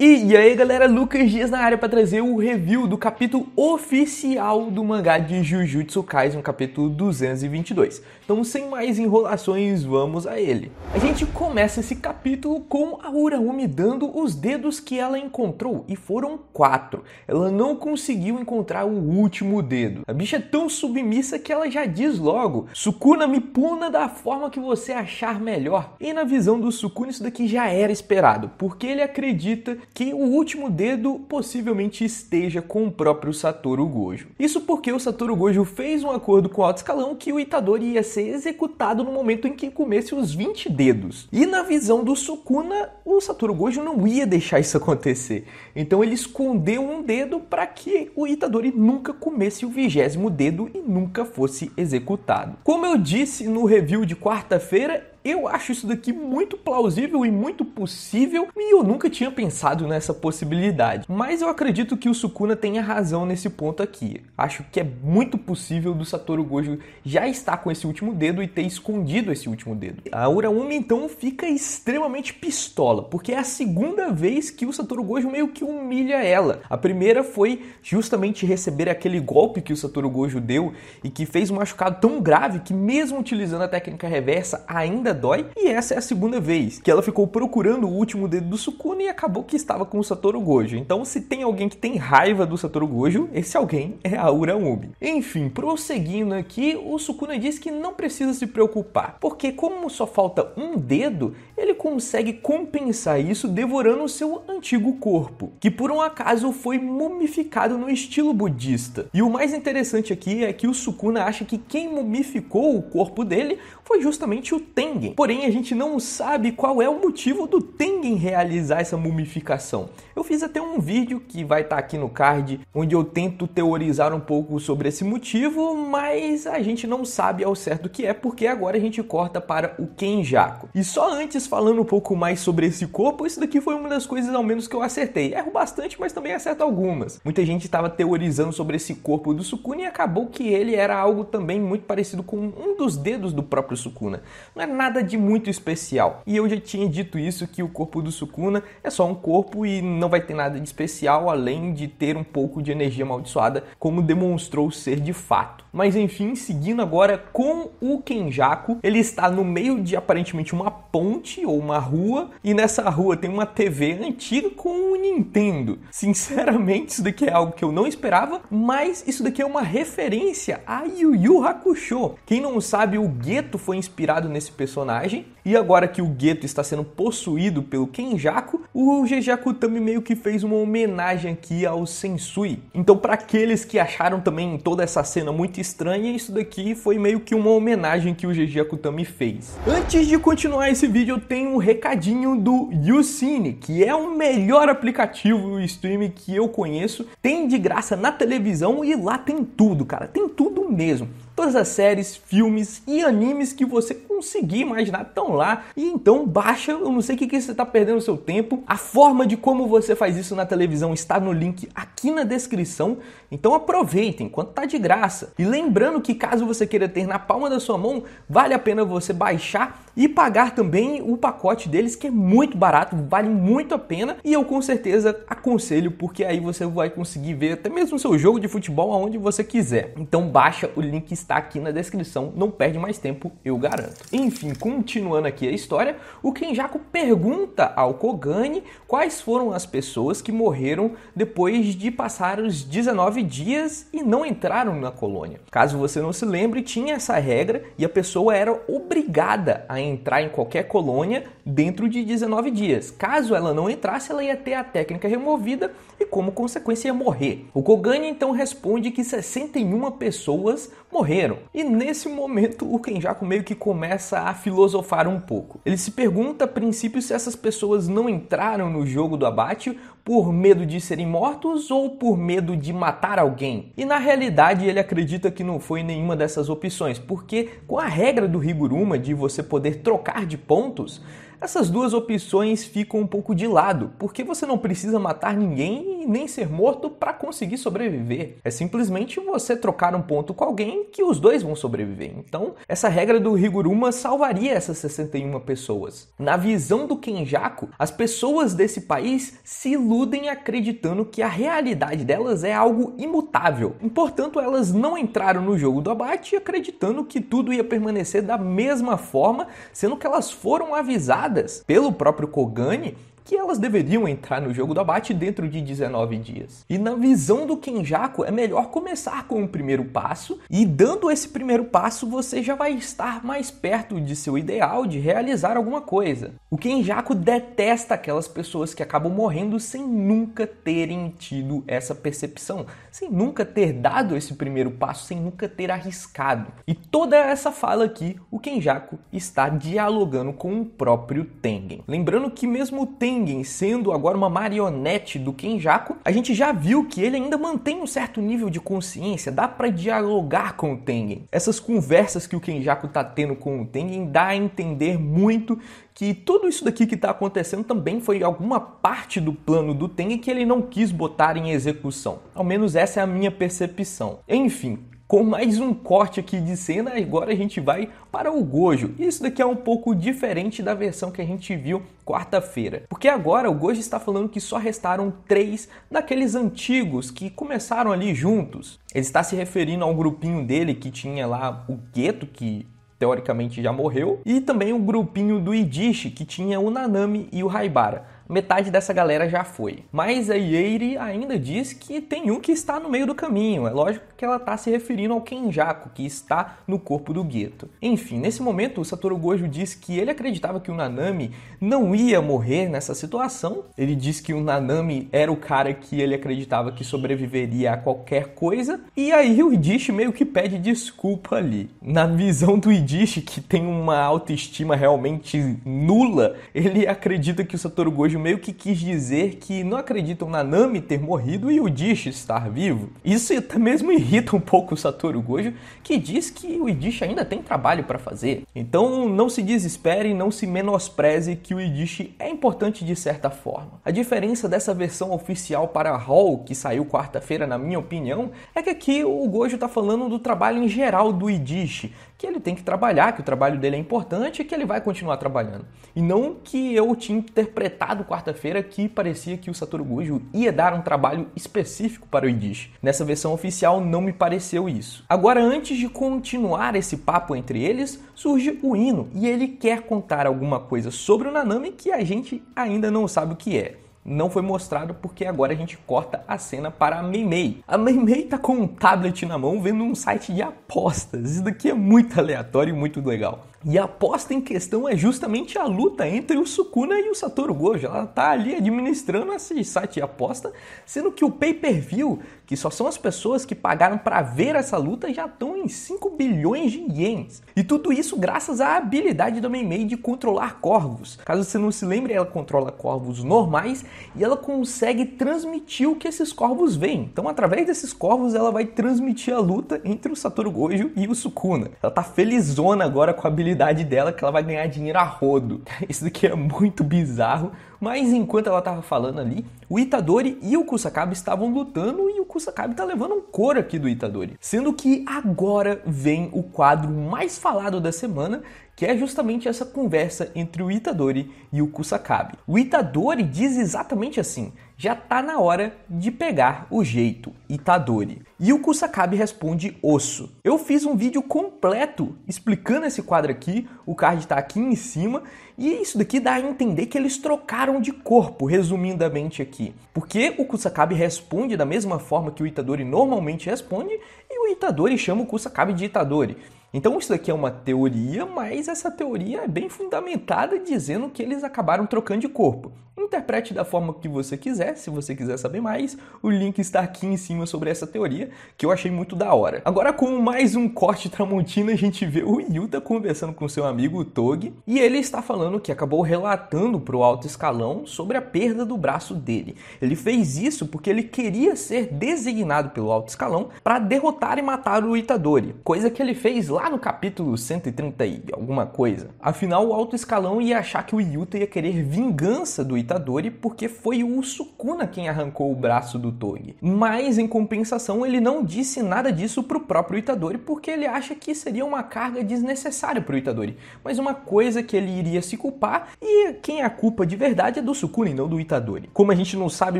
E aí galera, Lucas Dias na área para trazer o review do capítulo oficial do mangá de Jujutsu Kaisen, capítulo 222. Então sem mais enrolações, vamos a ele. A gente começa esse capítulo com a Uraumi dando os dedos que ela encontrou, e foram 4. Ela não conseguiu encontrar o último dedo. A bicha é tão submissa que ela já diz logo: Sukuna, me puna da forma que você achar melhor. E na visão do Sukuna isso daqui já era esperado, porque ele acredita que o último dedo possivelmente esteja com o próprio Satoru Gojo. Isso porque o Satoru Gojo fez um acordo com o alto escalão que o Itadori ia ser executado no momento em que comesse os 20 dedos. E na visão do Sukuna, o Satoru Gojo não ia deixar isso acontecer. Então ele escondeu um dedo para que o Itadori nunca comesse o 20º dedo e nunca fosse executado. Como eu disse no review de quarta-feira, eu acho isso daqui muito plausível e muito possível, e eu nunca tinha pensado nessa possibilidade. Mas eu acredito que o Sukuna tenha razão nesse ponto aqui. Acho que é muito possível do Satoru Gojo já estar com esse último dedo e ter escondido esse último dedo. A Uraumi então fica extremamente pistola, porque é a segunda vez que o Satoru Gojo meio que humilha ela. A primeira foi justamente receber aquele golpe que o Satoru Gojo deu e que fez um machucado tão grave que mesmo utilizando a técnica reversa ainda dói, e essa é a segunda vez que ela ficou procurando o último dedo do Sukuna e acabou que estava com o Satoru Gojo. Então se tem alguém que tem raiva do Satoru Gojo, esse alguém é a Uraumi. Enfim, prosseguindo aqui, o Sukuna diz que não precisa se preocupar, porque como só falta um dedo, ele consegue compensar isso devorando o seu antigo corpo, que por um acaso foi mumificado no estilo budista. E o mais interessante aqui é que o Sukuna acha que quem mumificou o corpo dele foi justamente o Tengen. Porém, a gente não sabe qual é o motivo do Tengen realizar essa mumificação. Eu fiz até um vídeo que vai estar aqui no card, onde eu tento teorizar um pouco sobre esse motivo, mas a gente não sabe ao certo o que é, porque agora a gente corta para o Kenjaku. E só antes, falando um pouco mais sobre esse corpo, isso daqui foi uma das coisas ao menos que eu acertei. Erro bastante, mas também acerto algumas. Muita gente estava teorizando sobre esse corpo do Sukuna e acabou que ele era algo também muito parecido com um dos dedos do próprio Sukuna. Não é nada de muito especial. E eu já tinha dito isso, que o corpo do Sukuna é só um corpo e não vai ter nada de especial, além de ter um pouco de energia amaldiçoada, como demonstrou ser de fato. Mas enfim, seguindo agora com o Kenjaku, ele está no meio de aparentemente uma ponte ou uma rua, e nessa rua tem uma TV antiga com um Nintendo. Sinceramente, isso daqui é algo que eu não esperava, mas isso daqui é uma referência a Yu Yu Hakusho. Quem não sabe, o Geto foi inspirado nesse personagem, e agora que o Geto está sendo possuído pelo Kenjaku, o GG Akutami meio que fez uma homenagem aqui ao Sensui. Então, para aqueles que acharam também toda essa cena muito estranha, isso daqui foi meio que uma homenagem que o GG Akutami fez. Antes de continuar esse vídeo, eu tenho um recadinho do YouCine, que é o melhor aplicativo streaming que eu conheço. Tem de graça na televisão e lá tem tudo, cara, tem tudo mesmo. Todas as séries, filmes e animes que você conseguir imaginar estão lá. E então baixa, eu não sei o que você está perdendo o seu tempo. A forma de como você faz isso na televisão está no link aqui na descrição. Então aproveitem, enquanto está de graça. E lembrando que caso você queira ter na palma da sua mão, vale a pena você baixar e pagar também o pacote deles, que é muito barato, vale muito a pena. E eu com certeza aconselho, porque aí você vai conseguir ver até mesmo o seu jogo de futebol aonde você quiser. Então baixa, o link está aqui na descrição, não perde mais tempo, eu garanto. Enfim, continuando aqui a história, o Kenjaku pergunta ao Kogane quais foram as pessoas que morreram depois de passar os 19 dias e não entraram na colônia. Caso você não se lembre, tinha essa regra e a pessoa era obrigada a entrar em qualquer colônia dentro de 19 dias. Caso ela não entrasse, ela ia ter a técnica removida e como consequência ia morrer. O Kogane então responde que 61 pessoas morreram. E nesse momento o Kenjaku meio que começa a filosofar um pouco. Ele se pergunta a princípio se essas pessoas não entraram no jogo do abate por medo de serem mortos ou por medo de matar alguém. E na realidade ele acredita que não foi nenhuma dessas opções, porque com a regra do Higuruma de você poder trocar de pontos, essas duas opções ficam um pouco de lado, porque você não precisa matar ninguém e nem ser morto para conseguir sobreviver. É simplesmente você trocar um ponto com alguém que os dois vão sobreviver. Então, essa regra do Higuruma salvaria essas 61 pessoas. Na visão do Kenjaku, as pessoas desse país se iludem acreditando que a realidade delas é algo imutável. E, portanto, elas não entraram no jogo do abate acreditando que tudo ia permanecer da mesma forma, sendo que elas foram avisadas pelo próprio Kogane que elas deveriam entrar no jogo do abate dentro de 19 dias. E na visão do Kenjaku, é melhor começar com o primeiro passo, e dando esse primeiro passo, você já vai estar mais perto de seu ideal de realizar alguma coisa. O Kenjaku detesta aquelas pessoas que acabam morrendo sem nunca terem tido essa percepção, sem nunca ter dado esse primeiro passo, sem nunca ter arriscado. E toda essa fala aqui, o Kenjaku está dialogando com o próprio Tengen. Lembrando que mesmo o Tengen sendo agora uma marionete do Kenjaku, a gente já viu que ele ainda mantém um certo nível de consciência, dá pra dialogar com o Tengen. Essas conversas que o Kenjaku tá tendo com o Tengen dá a entender muito que tudo isso daqui que tá acontecendo também foi alguma parte do plano do Tengen que ele não quis botar em execução. Ao menos essa é a minha percepção. Enfim, com mais um corte aqui de cena, agora a gente vai para o Gojo. Isso daqui é um pouco diferente da versão que a gente viu quarta-feira. Porque agora o Gojo está falando que só restaram 3 daqueles antigos que começaram ali juntos. Ele está se referindo ao grupinho dele que tinha lá o Geto, que teoricamente já morreu, e também o grupinho do Idishi, que tinha o Nanami e o Haibara. Metade dessa galera já foi. Mas a Yeiri ainda diz que tem um que está no meio do caminho. É lógico que ela está se referindo ao Kenjaku, que está no corpo do Geto. Enfim, nesse momento o Satoru Gojo diz que ele acreditava que o Nanami não ia morrer nessa situação. Ele diz que o Nanami era o cara que ele acreditava que sobreviveria a qualquer coisa. E aí o Idishi meio que pede desculpa ali. Na visão do Idishi, que tem uma autoestima realmente nula, ele acredita que o Satoru Gojo meio que quis dizer que não acreditam na Nami ter morrido e o Idishi estar vivo. Isso até mesmo irrita um pouco o Satoru Gojo, que diz que o Idishi ainda tem trabalho para fazer. Então não se desespere, não se menospreze que o Idishi é importante de certa forma. A diferença dessa versão oficial para Hall, que saiu quarta-feira, na minha opinião, é que aqui o Gojo está falando do trabalho em geral do Idishi, que ele tem que trabalhar, que o trabalho dele é importante e que ele vai continuar trabalhando. E não que eu tinha interpretado quarta-feira que parecia que o Satoru Gojo ia dar um trabalho específico para o Idishi. Nessa versão oficial não me pareceu isso. Agora, antes de continuar esse papo entre eles, surge o Ino e ele quer contar alguma coisa sobre o Nanami que a gente ainda não sabe o que é. Não foi mostrado porque agora a gente corta a cena para a Mei-Mei. A Mei-Mei tá com um tablet na mão vendo um site de apostas. Isso daqui é muito aleatório e muito legal. E a aposta em questão é justamente a luta entre o Sukuna e o Satoru Gojo. Ela tá ali administrando esse site de aposta, sendo que o pay-per-view, que só são as pessoas que pagaram para ver essa luta, já estão em 5 bilhões de ienes. E tudo isso graças à habilidade da Mei-Mei de controlar corvos. Caso você não se lembre, ela controla corvos normais e ela consegue transmitir o que esses corvos veem. Então, através desses corvos, ela vai transmitir a luta entre o Satoru Gojo e o Sukuna. Ela tá felizona agora com a habilidade dela, que ela vai ganhar dinheiro a rodo. Isso daqui é muito bizarro, mas enquanto ela tava falando ali, o Itadori e o Kusakabe estavam lutando e o Kusakabe tá levando um couro aqui do Itadori. Sendo que agora vem o quadro mais falado da semana, que é justamente essa conversa entre o Itadori e o Kusakabe. O Itadori diz exatamente assim: já tá na hora de pegar o jeito, Itadori. E o Kusakabe responde osso. Eu fiz um vídeo completo explicando esse quadro aqui, o card tá aqui em cima, e isso daqui dá a entender que eles trocaram de corpo, resumidamente aqui. Porque o Kusakabe responde da mesma forma que o Itadori normalmente responde, e o Itadori chama o Kusakabe de Itadori. Então isso daqui é uma teoria, mas essa teoria é bem fundamentada dizendo que eles acabaram trocando de corpo. Interprete da forma que você quiser. Se você quiser saber mais, o link está aqui em cima sobre essa teoria, que eu achei muito da hora. Agora, com mais um corte tramontina, a gente vê o Yuta conversando com seu amigo Togi, e ele está falando que acabou relatando para o alto escalão sobre a perda do braço dele. Ele fez isso porque ele queria ser designado pelo alto escalão para derrotar e matar o Itadori, coisa que ele fez lá no capítulo 130 e alguma coisa. Afinal, o alto escalão ia achar que o Yuta ia querer vingança do Itadori porque foi o Sukuna quem arrancou o braço do Togi. Mas, em compensação, ele não disse nada disso pro próprio Itadori porque ele acha que seria uma carga desnecessária pro Itadori, mas uma coisa que ele iria se culpar, e quem a culpa de verdade é do Sukuna e não do Itadori. Como a gente não sabe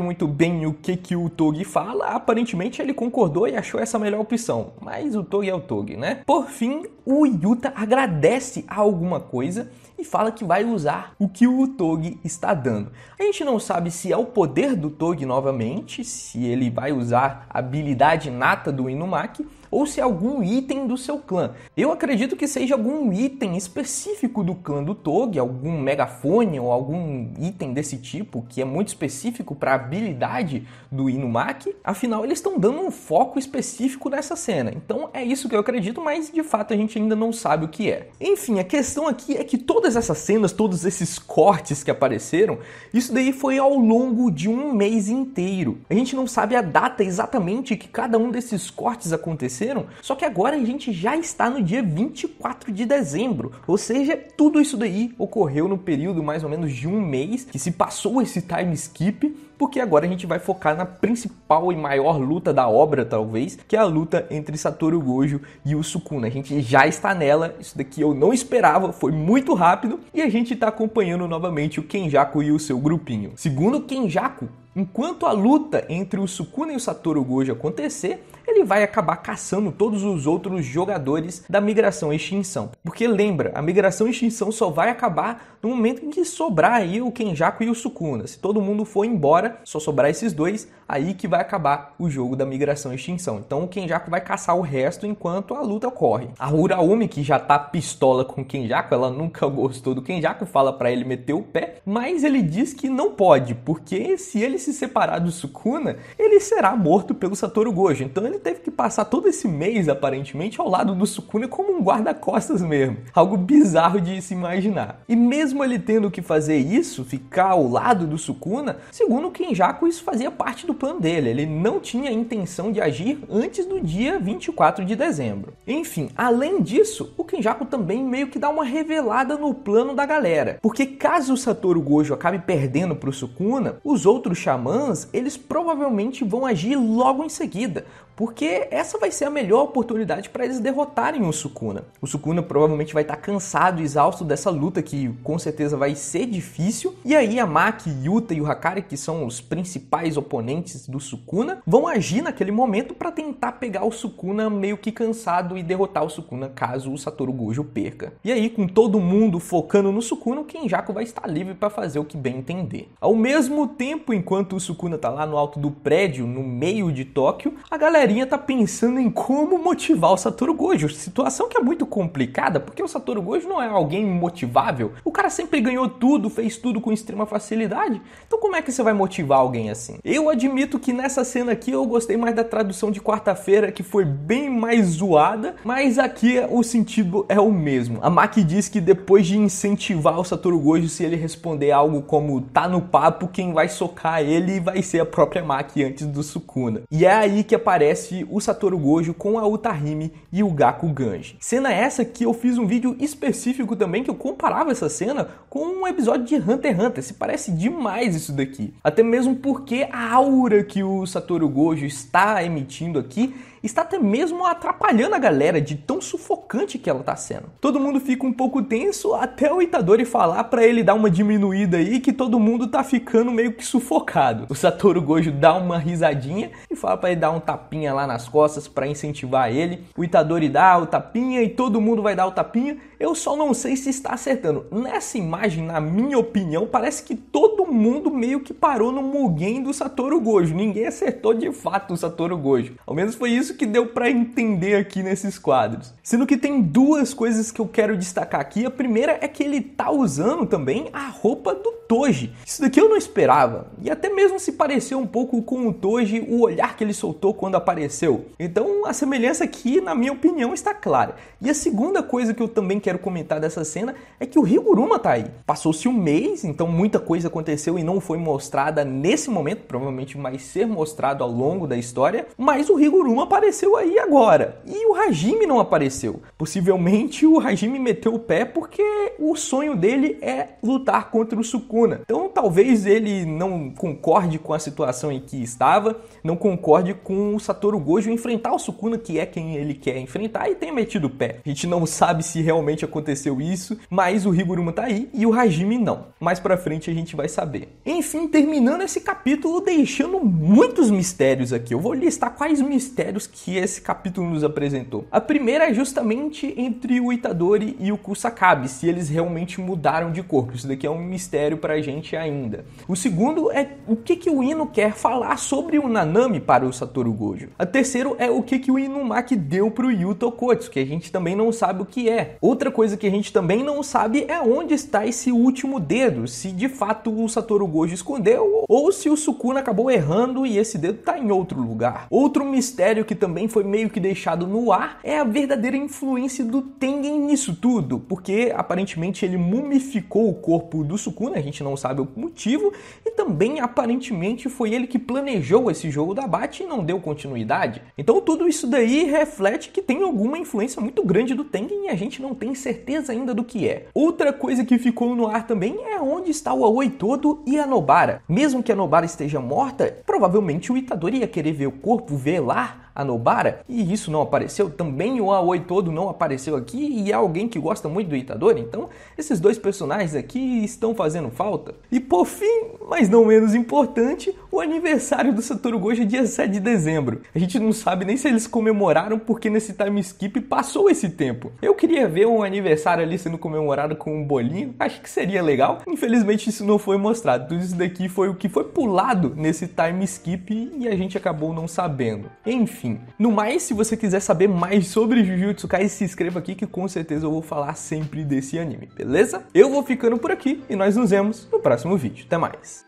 muito bem o que o Togi fala, aparentemente ele concordou e achou essa a melhor opção, mas o Togi é o Togi, né? Por fim, o Yuta agradece a alguma coisa e fala que vai usar o que o Togi está dando. A gente não sabe se é o poder do Togi novamente, se ele vai usar a habilidade nata do Inumaki, ou se é algum item do seu clã. Eu acredito que seja algum item específico do clã do Togi, algum megafone ou algum item desse tipo, que é muito específico para a habilidade do Inumaki. Afinal, eles estão dando um foco específico nessa cena. Então é isso que eu acredito, mas de fato a gente ainda não sabe o que é. Enfim, a questão aqui é que todas essas cenas, todos esses cortes que apareceram, isso daí foi ao longo de um mês inteiro. A gente não sabe a data exatamente que cada um desses cortes aconteceu, só que agora a gente já está no dia 24 de dezembro, ou seja, tudo isso daí ocorreu no período mais ou menos de um mês que se passou esse time skip, porque agora a gente vai focar na principal e maior luta da obra, talvez, que é a luta entre Satoru Gojo e o Sukuna. A gente já está nela, isso daqui eu não esperava, foi muito rápido, e a gente está acompanhando novamente o Kenjaku e o seu grupinho. Segundo o Kenjaku, enquanto a luta entre o Sukuna e o Satoru Gojo acontecer, ele vai acabar caçando todos os outros jogadores da migração e extinção. Porque lembra, a migração e extinção só vai acabar no momento em que sobrar aí o Kenjaku e o Sukuna. Se todo mundo for embora, só sobrar esses dois, aí que vai acabar o jogo da migração e extinção. Então o Kenjaku vai caçar o resto enquanto a luta ocorre. A Uraumi, que já tá pistola com o Kenjaku, ela nunca gostou do Kenjaku, fala pra ele meter o pé, mas ele diz que não pode, porque se ele se separar do Sukuna, ele será morto pelo Satoru Gojo. Então ele teve que passar todo esse mês, aparentemente, ao lado do Sukuna como um guarda-costas mesmo. Algo bizarro de se imaginar. E mesmo ele tendo que fazer isso, ficar ao lado do Sukuna, segundo o Kenjaku, isso fazia parte do plano dele. Ele não tinha intenção de agir antes do dia 24 de dezembro. Enfim, além disso, o Kenjaku também meio que dá uma revelada no plano da galera. Porque caso o Satoru Gojo acabe perdendo pro Sukuna, os outros xamãs, eles provavelmente vão agir logo em seguida, porque essa vai ser a melhor oportunidade para eles derrotarem o Sukuna. O Sukuna provavelmente vai estar cansado e exausto dessa luta, que com certeza vai ser difícil, e aí a Maki, Yuta e o Hakari, que são os principais oponentes do Sukuna, vão agir naquele momento para tentar pegar o Sukuna meio que cansado e derrotar o Sukuna caso o Satoru Gojo perca. E aí, com todo mundo focando no Sukuna, o Kenjaku vai estar livre para fazer o que bem entender. Ao mesmo tempo, enquanto o Sukuna tá lá no alto do prédio, no meio de Tóquio, a galerinha tá pensando em como motivar o Satoru Gojo. Situação que é muito complicada, porque o Satoru Gojo não é alguém motivável. O cara sempre ganhou tudo, fez tudo com extrema facilidade. Então como é que você vai motivar alguém assim? Eu admito que nessa cena aqui eu gostei mais da tradução de quarta-feira, que foi bem mais zoada, mas aqui o sentido é o mesmo. A Maki diz que depois de incentivar o Satoru Gojo, se ele responder algo como tá no papo, quem vai socar ele vai ser a própria Maki antes do Sukuna. E é aí que aparece o Satoru Gojo com a Utahime e o Gaku Ganji. Cena essa que eu fiz um vídeo específico também, que eu comparava essa cena com um episódio de Hunter x Hunter. Se parece demais isso daqui. Até mesmo porque a aura que o Satoru Gojo está emitindo aqui está até mesmo atrapalhando a galera de tão sufocante que ela tá sendo. Todo mundo fica um pouco tenso até o Itadori falar pra ele dar uma diminuída aí, que todo mundo tá ficando meio que sufocado. O Satoru Gojo dá uma risadinha e fala pra ele dar um tapinha lá nas costas pra incentivar ele. O Itadori dá o tapinha e todo mundo vai dar o tapinha. Eu só não sei se está acertando. Nessa imagem, na minha opinião, parece que todo mundo meio que parou no Mugen do Satoru Gojo. Ninguém acertou de fato o Satoru Gojo. Ao menos foi isso isso que deu pra entender aqui nesses quadros. Sendo que tem duas coisas que eu quero destacar aqui. A primeira é que ele tá usando também a roupa do Toji. Isso daqui eu não esperava. E até mesmo se pareceu um pouco com o Toji, o olhar que ele soltou quando apareceu. Então a semelhança aqui, na minha opinião, está clara. E a segunda coisa que eu também quero comentar dessa cena é que o Higuruma tá aí. Passou-se um mês, então muita coisa aconteceu e não foi mostrada nesse momento. Provavelmente vai ser mostrado ao longo da história. Mas o Higuruma apareceu aí agora. E o Hajime não apareceu. Possivelmente o Hajime meteu o pé porque o sonho dele é lutar contra o Sukuna. Então talvez ele não concorde com a situação em que estava, não concorde com o Satoru Gojo enfrentar o Sukuna, que é quem ele quer enfrentar, e tenha metido o pé. A gente não sabe se realmente aconteceu isso, mas o Higuruma tá aí e o Hajime não. Mais pra frente a gente vai saber. Enfim, terminando esse capítulo, deixando muitos mistérios aqui. Eu vou listar quais mistérios que esse capítulo nos apresentou. A primeira é justamente entre o Itadori e o Kusakabe, se eles realmente mudaram de corpo. Isso daqui é um mistério pra gente ainda. O segundo é o que o Ino quer falar sobre o Nanami para o Satoru Gojo. A terceiro é o que o Inumaki deu pro Yuta Okkotsu, que a gente também não sabe o que é. Outra coisa que a gente também não sabe é onde está esse último dedo, se de fato o Satoru Gojo escondeu ou se o Sukuna acabou errando e esse dedo tá em outro lugar. Outro mistério que também foi meio que deixado no ar é a verdadeira influência do Tengen nisso tudo, porque aparentemente ele mumificou o corpo do Sukuna, a gente não sabe o motivo, e também aparentemente foi ele que planejou esse jogo da Bate e não deu continuidade. Então tudo isso daí reflete que tem alguma influência muito grande do Tengen e a gente não tem certeza ainda do que é. Outra coisa que ficou no ar também é onde está o Aoi todo e a Nobara. Mesmo que a Nobara esteja morta, provavelmente o Itadori ia querer ver o corpo, velar a Nobara, e isso não apareceu. Também o Aoi todo não apareceu aqui e é alguém que gosta muito do Itadori, então esses dois personagens aqui estão fazendo falta. E por fim, mas não menos importante, o aniversário do Satoru Gojo é dia 7 de dezembro. A gente não sabe nem se eles comemoraram porque nesse time skip passou esse tempo. Eu queria ver um aniversário ali sendo comemorado com um bolinho, acho que seria legal. Infelizmente isso não foi mostrado, tudo isso daqui foi o que foi pulado nesse time skip e a gente acabou não sabendo. Enfim, no mais, se você quiser saber mais sobre Jujutsu Kaisen, se inscreva aqui que com certeza eu vou falar sempre desse anime, beleza? Eu vou ficando por aqui e nós nos vemos no próximo vídeo. Até mais!